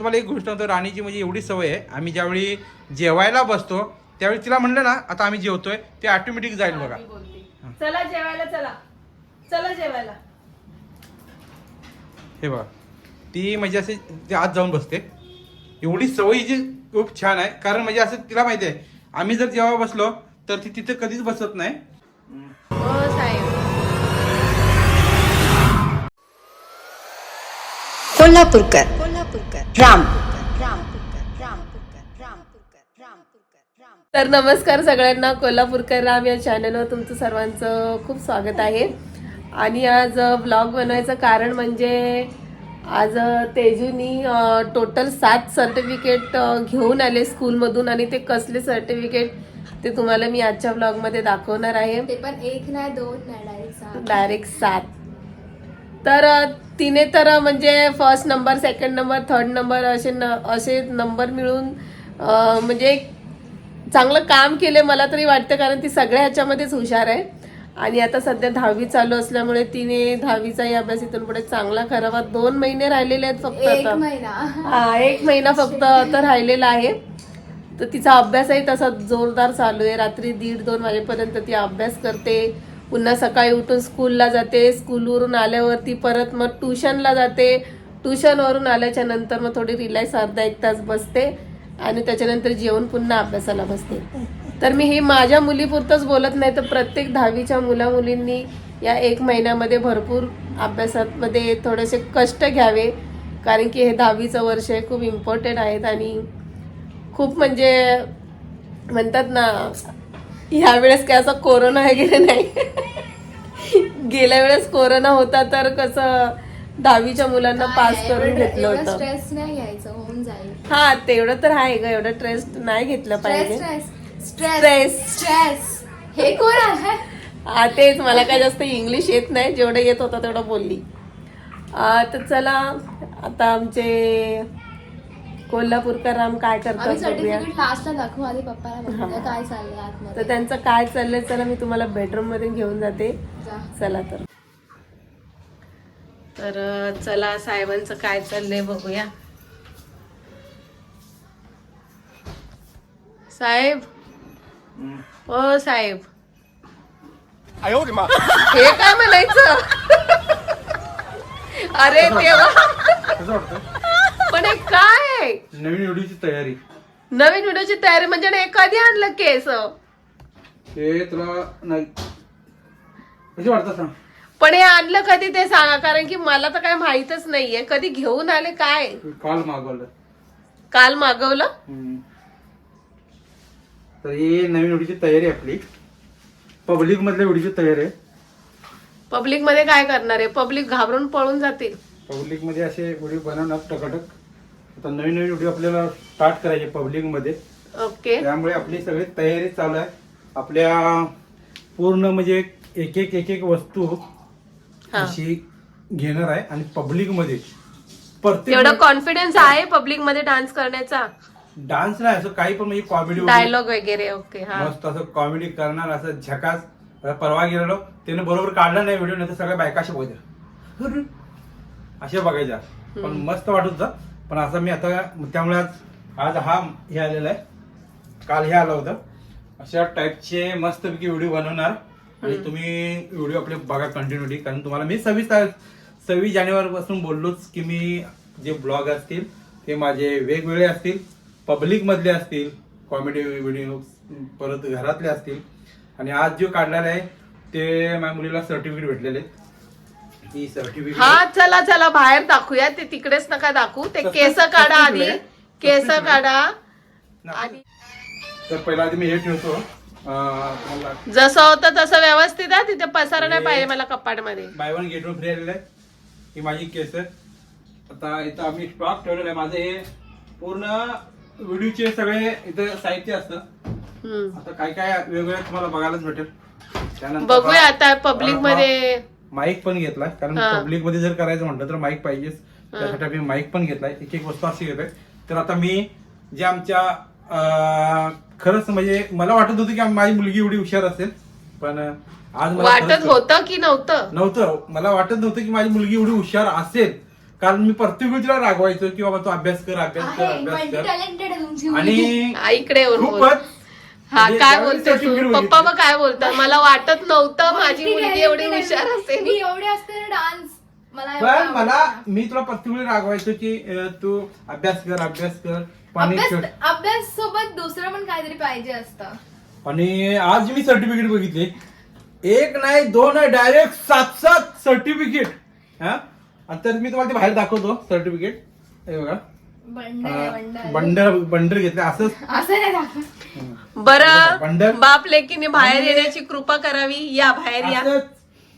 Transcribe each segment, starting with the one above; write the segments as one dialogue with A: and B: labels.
A: तुम्हाला एक गोष्ट होतं, राणीची म्हणजे एवढी सवय आहे, आम्ही ज्यावेळी जेवायला बसतो त्यावेळी तिला म्हणलं ना आता आम्ही जेवतोय ते ऑटोमॅटिक जाईल बघा.
B: चला जेवायला, चला चला जेवायला.
A: हे बघा ती म्हणजे असे ते आत जाऊन बसते. एवढी सवय हिची खूप छान आहे. कारण म्हणजे असं तिला माहिती आहे आम्ही जर जेव्हा बसलो तर ती तिथे कधीच बसत नाही.
B: हो साहेब.
C: कोल्हापूरकर राम.
B: तर नमस्कार सगळ्यांना, कोल्हापूरकर राम या चॅनलवर तुमचं सर्वांचं खूप स्वागत आहे. आणि आज ब्लॉग बनवायचं कारण म्हणजे आज तेजूनी टोटल 7 सर्टिफिकेट घेऊन आले स्कूलमधून. आणि ते कसले सर्टिफिकेट ते तुम्हाला मी आजच्या ब्लॉगमध्ये दाखवणार आहे.
D: ते पण 1 नाही 2 नाही
B: डायरेक्ट 7. तर तिने तर म्हणजे first number, second number, third number असे नंबर मिळून म्हणजे चांगलं काम केले मला तरी वाटतं. कारण ती सगळ्या ह्याच्यामध्येच हुशार आहे. आणि आता सध्या 10वी चालू असल्यामुळे तिने 10वीचाही अभ्यास इथून पुढे चांगला करावा. 2 महिने राहिलेले आहेत फक्त.
D: 1 महिना.
B: हा 1 महिना फक्त तर राहिलेला आहे. तर तिचा अभ्यासही तसा जोरदार चालू आहे. रात्री 1:30-2 वाजेपर्यंत ती अभ्यास करते. पुन्हा सकाळी उठून स्कूलला जाते. स्कूलवरून आल्यावरती परत मग ट्युशनला जाते. ट्युशनवरून आल्याच्या नंतर मग थोडी रिलॅक्स अर्धा 1 तास बसते आणि त्याच्यानंतर जेवण पुन्हा अभ्यासाला बसते. तर मी हे माझ्या मुलीपुरतंच बोलत नाही, तर प्रत्येक 10वीच्या मुलींनी या 1 महिन्यामध्ये भरपूर अभ्यासामध्ये थोडेसे कष्ट घ्यावे. कारण की हे 10वीचं वर्ष आहे, खूप इम्पॉर्टंट आहेत. आणि खूप म्हणजे म्हणतात ना ह्या वेळेस काय असं कोरोना वगैरे नाही. गेल्या वेळेस कोरोना होता तर कसं 10वीच्या मुलांना पास करून घेतलं होतं.
D: स्ट्रेस नाही घ्यायचं, होऊन जाईल.
B: हा तेवढं तर आहे ग, एवढं स्ट्रेस नाही घेतलं पाहिजे.
D: स्ट्रेस हे कोण आहे?
B: हा तेच, मला काय जास्त इंग्लिश येत नाही, जेवढं येत होतं तेवढं बोलली. तर चला आता आमचे कोल्हापूरकर राम काय करतात बघूया.
D: सर्टिफिकेट लास्टला दाखवू, आधी पप्पाला बघूया काय चाललंय
B: तर
D: आतमध्ये.
B: त्यांचं काय चाललंय चला मी तुम्हाला बेडरूम मध्ये घेऊन जाते.
D: जा.
B: चला तर चला साहेबांचं काय चाललंय बघूया. साहेब, ओ साहेब, हे काय म्हणायचं? अरे देवा,
A: कसं वाटतं?
B: पण हे काय आहे?
A: नवीन व्हिडिओची तयारी.
B: नवीन व्हिडिओची तयारी म्हणजे ना, कधी आणलं केस?
A: हे तुला नाही कशी वाटतं सांग.
B: पण हे आणलं कधी ते सांगा, कारण की मला तर काय माहितच नाहीये. कधी घेऊन आले काय?
A: काल मागवलं.
B: काल मागवलं?
A: तर ही नवीन व्हिडिओची तयारी आहे आपली. पब्लिक मधल्या व्हिडिओची तयारी आहे.
B: पब्लिक मध्ये काय करणार आहे? पब्लिक घाबरून पळून जातील.
A: पब्लिक मध्ये असे व्हिडिओ बनवणार टकाटक. आता नवीन नवीन व्हिडिओ आपल्याला स्टार्ट करायचे पब्लिक मध्ये.
B: ओके.
A: त्यामुळे आपली सगळी तयारी चालू आहे. आपल्या पूर्ण म्हणजे एक एक वस्तू अशी घेणार आहे आणि पब्लिक मध्ये प्रत्येक
B: एवढा कॉन्फिडन्स आहे पब्लिक मध्ये डान्स करण्याचा?
A: डान्स नाही, असं काही पण म्हणजे कॉमेडी
B: डायलॉग वगैरे. ओके. हा
A: मस्त असं कॉमेडी करणार, असं झकास. परवा गेलेलो त्याने बरोबर काढला नाही व्हिडिओ, नाही तर सगळ्या बायका अशा बघायच्या, अशा बघायच्या. पण मस्त वाटत होतं. पण असं मी आता त्यामुळे आज हा हे आलेला आहे. काल हे आलं होतं. अशा टाईपचे मस्तपैकी व्हिडिओ बनवणार आणि तुम्ही व्हिडिओ आपले बघा कंटिन्युटी. कारण तुम्हाला मी 26 जानेवारी पासून बोललोच की मी जे ब्लॉग असतील ते माझे वेगवेगळे असतील, पब्लिक मधले असतील, कॉमेडी व्हिडिओ, परत घरातले असतील. आणि आज जो काढलेला आहे ते माझ्या मुलीला सर्टिफिकेट भेटलेले. ती सर्टिफिकेट
B: हा चला चला बाहेर दाखवूया. ते तिकडेच नका दाखवू. ते केस काढा आधी, केस काढा. आणि
A: तर पहिला आधी मी हे ठेवतो.
B: जसं होतं तसं व्यवस्थित आहे. तिथे पसारा नाही पाहिजे मला कपाट मध्ये.
A: बाय 1 गेट 1 फ्री आलेलं आहे. ही माझी केस आहे. आता इथं आम्ही स्टॉक ठेवलेला आहे. माझे हे पूर्ण व्हिडिओचे सगळे इथं साहित्य असतं. आता काय काय वेगवेगळं तुम्हाला बघायलाच भेटेल. त्यानंतर
B: बघूया आता पब्लिक मध्ये.
A: माईक पण घेतलाय, कारण पब्लिक मध्ये जर करायचं म्हटलं तर माईक पाहिजेच. त्यासाठी आम्ही माईक पण घेतलाय. एक वस्तू अशी घेतोय. तर आता मी जे आमच्या खरंच म्हणजे मला वाटत होतं की माझी मुलगी एवढी हुशार असेल, पण आज मला
B: वाटत होतं की नव्हतं?
A: मला वाटत नव्हतं की माझी मुलगी एवढी हुशार असेल. कारण मी प्रत्येक वेळी तिला रागवायचो की बाबा तू अभ्यास कर अभ्यास कर
D: आहे
A: अभ्यास
D: मल्टी
A: कर
D: टॅलेंटेड आहे तुमची मुलगी.
A: आणि
B: हा, इकडे येऊन बोल.
A: खूपच
B: हा
A: म्हणजे
B: काय
A: ज्यावेळी
B: बोलते
A: certificate
B: तू
A: बघितलं,
B: पप्पा मग काय बोलतात मला वाटत नव्हतं माझी
D: Multi
B: मुलगी एवढी
D: talented
B: हुशार
D: आहे.
B: असेल.
D: मी एवढे असते ना डान्स मला एवढं
A: पण
D: आवडतं.
A: मला मी तुला प्रत्येक वेळी रागवायचो की तू अभ्यास कर पाणी खेळ.
D: अभ्यास सोबत दुसरं पण काहीतरी पाहिजे असतं.
A: आणि आज मी सर्टिफिकेट बघितले, एक नाही दोन नाही डायरेक्ट 7 सर्टिफिकेट. हा आणि तर मी तुम्हाला ते बाहेर दाखवतो सर्टिफिकेट. हे बघा बंडल घेतले असंच.
D: असं नाही दाखवत.
B: बरं
A: बंडल.
B: बाप लेकीने बाहेर
A: आणि-
B: येण्याची कृपा करावी. या बाहेर या.
A: असंच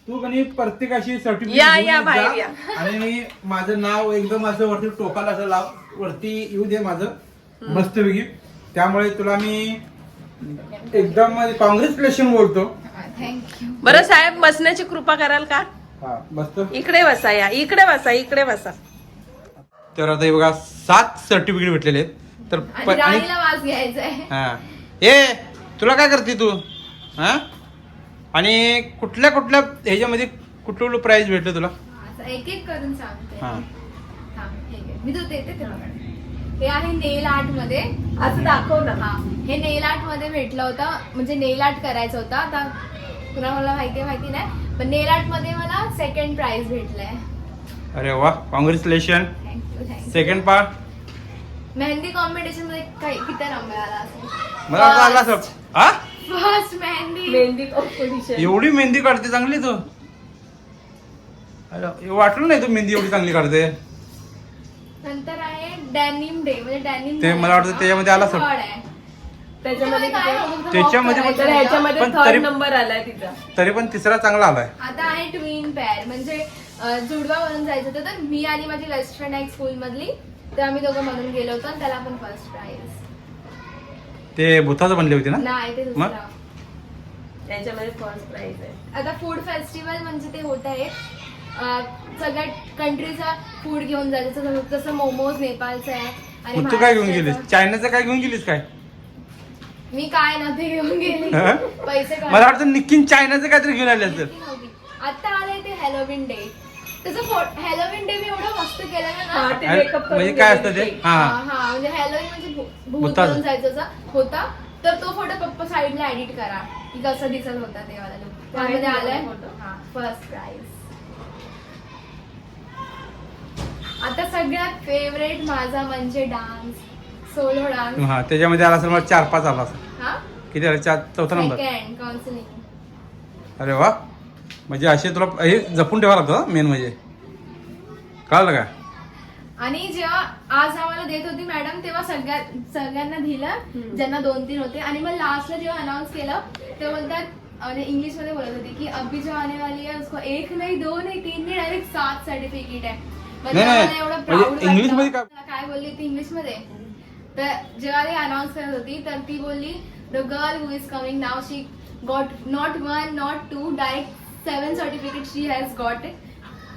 A: तू कधी प्रत्येकाशी सर्टिफिकेट
B: या,
A: घेऊन
B: या,
A: जा.
B: बाहेर या.
A: आणि माझं नाव एकदम असं वरती टोकाला असं लाव वरती येऊ दे माझं मस्तपैकी. त्यामुळे तुला मी एकदम कॉंग्रॅच्युलेशन बोलतो.
D: थँक्यू.
B: बरं साहेब बसण्याची कृपा कराल का?
A: हा बसतो.
B: इकडे बसा या इकडे बसा इकडे बसा.
A: तर आता हे बघा 7 सर्टिफिकेट भेटलेले आहेत. तर
D: आणि राणीला वास घ्यायचा आहे.
A: हा ए तुला काय करते तू हा आणि कुठल्या ह्याच्यामध्ये कुठलं प्राइज भेटलं तुला?
D: असं एक एक करून सांगते.
A: हा
D: थांब, हे घे. मी तो देते तुला. हे आहे नेल आर्ट मध्ये.
B: असं दाखव ना.
D: हा हे नेल आर्ट मध्ये भेटलं होतं, म्हणजे नेल आर्ट करायचं होतं. आता तुला मला माहिती नाही, पण नेल आर्ट मध्ये मला 2nd प्राइज भेटलंय.
A: अरे वा congratulation.
D: Thank you.
A: Second part
D: mehndi competition मध्ये किती नंबर आला असेल?
A: मला आता आला सर. हा
D: फर्स्ट मेहंदी.
B: मेहंदी कॉम्पिटिशन.
A: एवढी मेहंदी काढते चांगली तू. अरे, वाटलं नाही तू मेहंदी एवढी चांगली काढते.
D: नंतर आहे डॅनिम डे, म्हणजे डॅनिम
A: ते मला वाटतं त्याच्यामध्ये आला सर.
B: त्याच्यामध्ये
D: काय
A: त्याच्यामध्ये
B: तर ह्याच्यामध्ये
A: पण
B: 3rd
A: तरी-
B: नंबर आलाय तिचा.
A: तरी पण तिसरा चांगला आलाय.
D: आता आहे ट्विन पेअर, म्हणजे जुडवा बनून जायचं होतं. तर मी आणि माझी बेस्ट फ्रेंड आहे स्कूल मधली, तर आम्ही दोघं म्हणून गेलो होतो आणि त्याला पण फर्स्ट प्राइज.
A: ते भूताचं बनले होते ना.
D: नाही ते
A: मग?
D: दुसरं.
B: त्याच्यामध्ये फर्स्ट प्राइज आहे.
D: आता फूड फेस्टिवल म्हणजे ते होत आहे, सगळ्या कंट्रीचा फूड घेऊन जायचं. जसं मोमोज नेपाळचं आहे आणि
A: मग तू काय घेऊन
D: महाराष्ट्राचं.
A: गेलीस? चायनाचं काय घेऊन गेलीस काय?
D: मी काय नव्हते घेऊन गेले.
A: हं?
D: पैसे काढ-
A: मला वाटतं निक्कीन चायनाचं काहीतरी घेऊन आले असेल.
D: आता आलंय ते हॅलोविन डे. त्याचं हॅलोविन डे मी एवढं मस्त केलं
B: हा,
D: ना.
B: ते
A: अरे,
B: makeup करून
A: म्हणजे काय
B: गेलेले
A: असतं ते?
B: ते.
A: हा
D: हा म्हणजे हॅलोविन म्हणजे भूत
A: भूताचं.
D: बनून जायचं होता. तर तो फोटो पप्पा साईडला एडिट करा की कसं दिसत होता ते वाला लुक. त्यामध्ये आलाय फर्स्ट प्राइज. आता सगळ्यात फेवरेट माझा म्हणजे डान्स, सोलो डान्स.
A: हा त्याच्यामध्ये आला असेल मला 4-5 आला असेल.
D: हा
A: किती आला? 4 नंबर.
D: Second counselling.
A: अरे वा म्हणजे असे तुला हे जपून ठेवावं लागतं मेन म्हणजे. कळलं का?
D: आणि जेव्हा आज आम्हाला देत होती मॅडम, तेव्हा सगळ्यांना दिलं ज्यांना 2-3 होते. आणि मग लास्टला जेव्हा अनाऊन्स केलं तेव्हा बोलतात, म्हणजे इंग्लिश मध्ये बोलत होती की अभी जो आने वाली है उसको 1 नहीं 2 नहीं 3 नहीं डायरेक्ट 7 सर्टिफिकेट आहे. म्हणजे
A: नाही,
D: मला एवढं
A: म्हणजे
D: प्राऊड
A: इंग्लिश मध्ये काय?
D: काय बोलली ती इंग्लिश मध्ये. तर जेव्हा ती अनाऊन्स करत होती तर ती बोलली, the girl who is coming now she got not 1 not 2 direct 7 certificate she has got.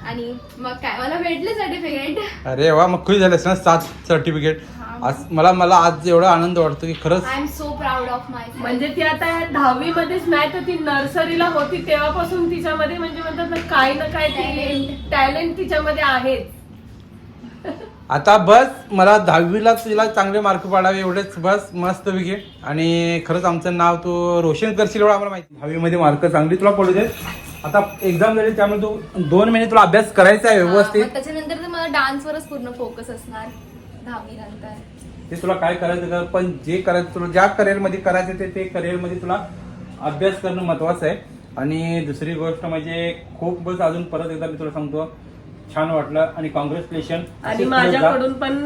D: आणि मग काय मला भेटले सर्टिफिकेट.
A: अरे वा मग खुश झालेस ना 7 सर्टिफिकेट. आज मला आज एवढा आनंद वाटतो की खरंच.
D: I am so proud of my.
B: म्हणजे ती आता 10वी मध्येच नाही तर ती नर्सरीला होती तेव्हापासून तिच्यामध्ये म्हणजे म्हणतात ना काही ना काही टॅलेंट तिच्यामध्ये आहेच.
A: आता बस मला 10वीला तुला चांगले मार्क पाडावे एवढेच बस मस्त पैकी. आणि खरंच आमचं नाव तू रोशन करशील एवढं आम्हाला माहिती. 10वी मध्ये मार्क चांगली तुला पडू देत. आता एक्झाम झाली त्यामुळे तू 2 महिने तुला अभ्यास करायचा आहे व्यवस्थित.
D: त्याच्यानंतर तर मला डान्सवरच पूर्ण फोकस असणार 10वी नंतर.
A: ते तुला काय करायचं कर, पण जे करायचं तुला ज्या करिअरमध्ये करायचं ते करिअरमध्ये तुला अभ्यास करणं महत्वाचं आहे. आणि दुसरी गोष्ट म्हणजे खूप बस अजून परत एकदा मी तुला सांगतो छान वाटलं आणि कॉंग्रॅच्युलेशन.
B: आणि माझ्याकडून पण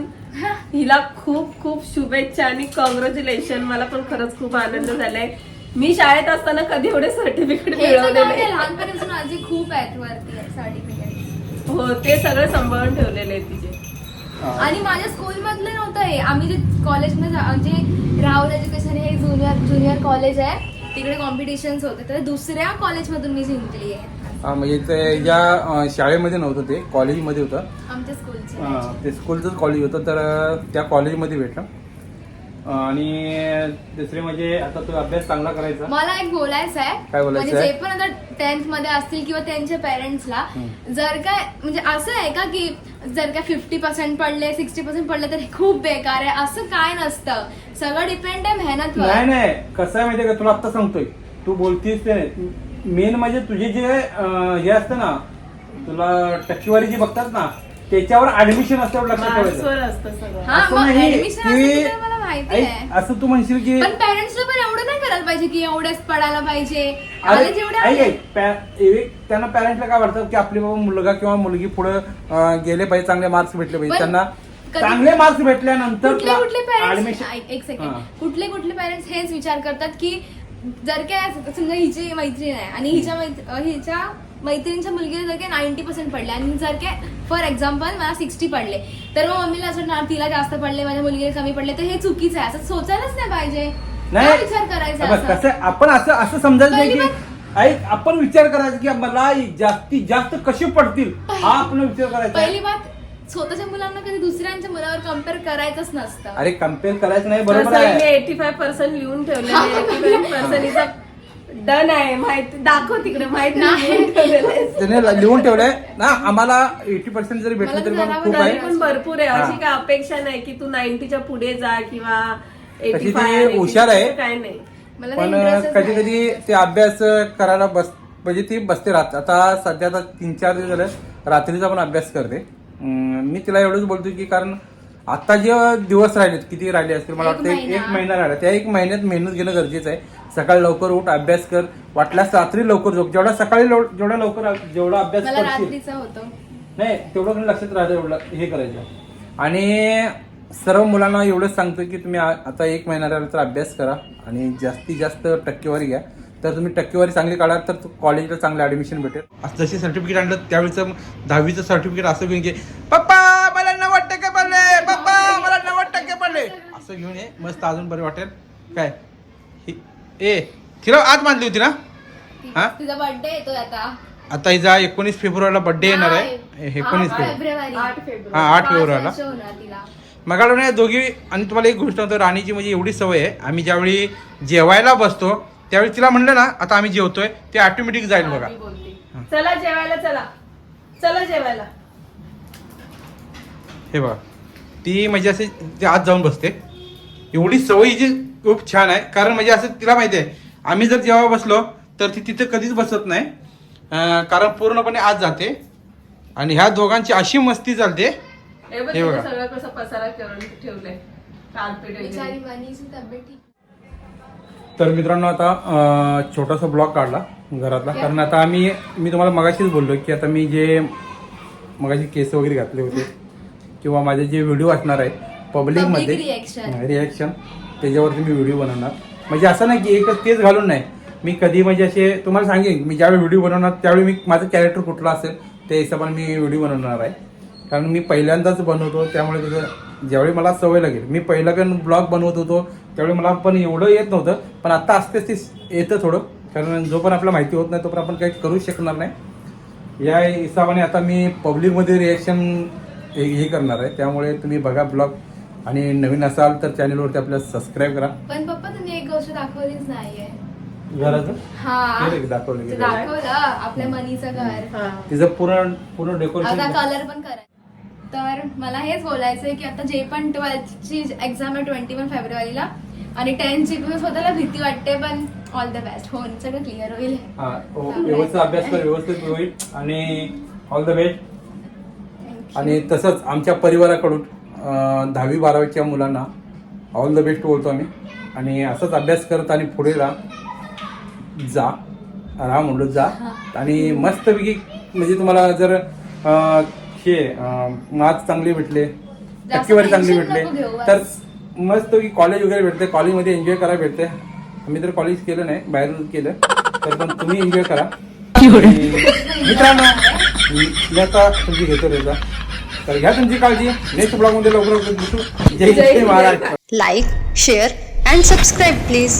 B: हिला खूप खूप शुभेच्छा आणि कॉंग्रॅच्युलेशन. मला पण खरंच खूप आनंद झालाय. मी शाळेत असताना कधी एवढे सर्टिफिकेट मिळवले नाही.
D: लहानपणापासून आजी खूप आहेत वरती सर्टिफिकेट.
B: हो ते सगळं सांभाळून ठेवलेले आहे तिचे.
D: आणि माझ्या स्कूल मधलं नव्हतं हे. आम्ही जे कॉलेजमध्ये जे राहुल एज्युकेशन हे ज्युनियर कॉलेज आहे, तिकडे कॉम्पिटिशन्स होते. तर दुसऱ्या कॉलेजमधून मी जिंकली आहे.
A: म्हणजे ते ज्या शाळेमध्ये नव्हतं ते कॉलेजमध्ये होतं.
D: आमच्या स्कूलचे.
A: ते स्कूलचंच कॉलेज होतं तर त्या कॉलेजमध्ये भेटलं. आणि दुसरी म्हणजे आता तू अभ्यास चांगला करायचा.
D: मला एक बोलायचं आहे,
A: काय बोलायचं
D: म्हणजे
A: आहे?
D: जे पण आता 10th मध्ये असतील किंवा त्यांच्या पेरेंट्सला जर काय म्हणजे असं आहे का की जर काय 50% पडले 60% पडले तर हे खूप बेकार आहे, असं काय नसतं. सगळं डिपेंड आहे मेहनतवर.
A: नाही कसं आहे माहितीये का, तुला आता सांगतोय, तू बोलतीस ते मेन म्हणजे तुझे जे हे असतं ना, तुला टक्केवारी जी बघतात ना त्याच्यावर ऍडमिशन असतं लक्षात ठेवायचं.
B: मार्क्सवर असतं सगळं.
D: हा,
A: असं
D: मग
A: नाही
D: admission
A: की-
D: असेल तर मला माहिती
A: ऐक,
D: आहे.
A: असं तू म्हणशील की
D: पण पेरेंट्सला पण एवढं नाही करायला पाहिजे की एवढेच पडायला पाहिजे.
A: अरे
D: मला जेवढे
A: ऐक,
D: आहे-
A: ऐक, त्यांना पॅरेंटला काय वाटतं की आपले बाबा मुलगा किंवा मुलगी पुढे गेले पाहिजे, चांगले मार्क्स भेटले पाहिजे.
D: पण
A: त्यांना
D: कधी-
A: चांगले मार्क्स भेटल्यानंतर
D: कुठले कुठले पेरेंट्स
A: ऍडमिशन
D: एक सेकंड कुठले कुठले पेरेंट्स हेच विचार करतात की जर काय समजा हिची मैत्रीण आहे आणि हिच्या मैत्रिणीच्या मुलगीला जर काय 90% पडले आणि जर काय फॉर एक्झाम्पल मला 60 पडले तर मग मम्मीला असं वाटणार तिला जास्त पडले माझ्या मुलगीला कमी पडले, तर हे चुकीचं आहे. असं सोचायलाच नाही पाहिजे. काय विचार करायचा
A: बघ,
D: असं?
A: कसं आपण असं समजायचं नाही
D: पहिली
A: की ऐक, आपण विचार करायचा की मला जास्तीत जास्त कसे पडतील हा आपण विचार करायचा.
D: पहिली बात स्वतःच्या मुलांना कधी दुसऱ्यांच्या मुलावर कम्पेअर करायचंच नसतं.
A: अरे कम्पेअर करायचं नाही, बरोबर
B: तसं
A: आहे.
B: मी 85% लिहून ठेवलेलं आहे. 85% डन आहे. माहिती दाखव तिकडे, माहित नाही लिहून ठेवलेलं आहे.
A: त्याने लिहून ठेवलंय ना. आम्हाला 80% जरी भेटलं तरी पण खूप
B: तरी
A: आहे.
B: पण भरपूर आहे.
A: हा.
B: अशी काय अपेक्षा नाही की तू 90च्या पुढे जा किंवा
A: तशी
B: 85
A: ती हुशार आहे.
B: काय नाही.
D: मला ते
A: पण
D: interestच
A: कधी
D: नाही.
A: कधी ते अभ्यास करायला म्हणजे ती बसते राहत. आता सध्या आता 3-4 दिवस झाले रात्रीचा पण अभ्यास करते. मी तिला एवढंच बोलतो की कारण आता जे दिवस राहिलेत, किती राहिले असतील मला वाटतं एक महिना राहिला, त्या 1 महिन्यात मेहनत घेणं गरजेचं आहे. सकाळी लवकर उठ, अभ्यास कर, वाटल्यास रात्री लवकर झोप. जेवढा सकाळी जेवढा लवकर जेवढा अभ्यास
D: मला
A: करशील
D: रात्रीचा होतो.
A: नाही तेवढं लक्षात राहतं, एवढं हे करायचं. आणि सर्व मुलांना एवढंच सांगतो की तुम्ही आता 1 महिना राहिला तर अभ्यास करा आणि जास्तीत जास्त टक्केवारी घ्या. तर तुम्ही टक्केवारी चांगली काढा तर कॉलेजला चांगलं ऍडमिशन भेटेल. जसे सर्टिफिकेट आणलं त्यावेळेचं 10वीचं सर्टिफिकेट असं घेऊन घे, पप्पा मला 90% पडले, पप्पा मला 90% पडले, असं घेऊन ये. मस्त अजून बरं वाटेल. काय ए तिला आत बांधली होती ना. हा,
D: तुझा बर्थडे येतोय
A: आता हिचा 19 फेब्रुवारीला बर्थडे येणार आहे. 19 फेब्रुवारी.
D: February
B: 8 February.
A: हा, 8 फेब्रुवारीला.
D: होणार तिला.
A: मगाला नाही दोघी. आणि तुम्हाला एक गोष्ट होतं, राणीची म्हणजे एवढी सवय आहे, आम्ही ज्यावेळी जेवायला बसतो त्यावेळी तिला म्हणलं ना आता आम्ही जेवतोय ते ऑटोमॅटिक जाईल बघा.
B: ती बोलते, चला जेवायला, चला जेवायला.
A: हे बघा, ती म्हणजे असे ते आत जाऊन बसते. एवढी सवय जी खूप छान आहे. कारण म्हणजे असं तिला माहिती आहे आम्ही जर जेव्हा बसलो तर ती तिथे कधीच बसत नाही. कारण पूर्णपणे आत जाते. आणि ह्या दोघांची अशी मस्ती चालते.
B: हे बघ
A: हे बघा.
B: तिथे सगळं कसं पसारा करून ठेवलंय, कार्पेट
D: बिचारी
B: वगैरे.
D: मनीची तब्येत ठीक.
A: तर मित्रांनो आता छोटासा ब्लॉग काढला घरातला. कारण आता मी तुम्हाला मगाशीच बोललो की आता मी जे मगाशी केस वगैरे घातले होते किंवा माझे जे व्हिडिओ असणार आहे पब्लिकमध्ये रिॲक्शन त्याच्यावरती मी व्हिडिओ बनवणार. म्हणजे असं नाही की एकच तेच घालून नाही, मी कधी म्हणजे असे तुम्हाला सांगेन मी ज्यावेळी व्हिडिओ बनवणार त्यावेळी मी माझं कॅरेक्टर कुठलं असेल त्या हिशोबाने मी व्हिडिओ बनवणार आहे. कारण मी पहिल्यांदाच बनवतो त्यामुळे त्याचं ज्यावेळी मला सवय लागेल. मी पहिला पण ब्लॉग बनवत होतो त्यावेळी मला पण एवढं येत नव्हतं, पण आता आस्ते आस्ते येतं थोडं. कारण जो पण आपल्याला माहिती होत नाही तो पण आपण काही करू शकणार नाही. या हिशोबाने आता मी पब्लिकमध्ये रिॲक्शन हे करणार आहे. त्यामुळे तुम्ही बघा ब्लॉग. आणि नवीन असाल तर चॅनलवरती आपल्याला सबस्क्राईब करा.
D: पण पप्पा तुम्ही एक गोष्ट दाखवलीच नाहीये
A: घराचं
D: हा
A: दाखवलं
D: ते दाखवलं आपल्या मनीचं घर.
A: तिचं पूर्ण डेकोरेशन.
D: आता कलर पण करायचं. तर मला हेच बोलायचंय की आता जे पण 12th ची एक्झाम आहे 21 फेब्रुवारीला आणि 10th ची पण स्वतःला भीती वाटते, पण ऑल द बेस्ट. हो, सगळं क्लिअर होईल.
A: व्यवस्थित अभ्यास कर, व्यवस्थित होईल आणि ऑल द बेस्ट. आणि तसंच आमच्या परिवाराकडून 10वी 12वीच्या मुलांना ऑल द बेस्ट बोलतो आम्ही. आणि असंच अभ्यास करत आणि पुढे राहा म्हणलो जा. आणि मस्तपैकी म्हणजे तुम्हाला जर हे मार्क्स चांगले भेटले, टक्केवारी चांगली भेटले तर मस्तपैकी कॉलेज वगैरे भेटते. कॉलेजमध्ये एन्जॉय करायला भेटते. आम्ही तर कॉलेज केलं नाही, बाहेरून केलं, तर पण तुम्ही एन्जॉय करा. मित्रांनो मी आता तुमची घेतो रेजा. तर घ्या तुमची काळजी. नेक्स्ट ब्लॉग मध्ये लवकर भेटू. जय जय Maharaj.
C: Like, share and subscribe please.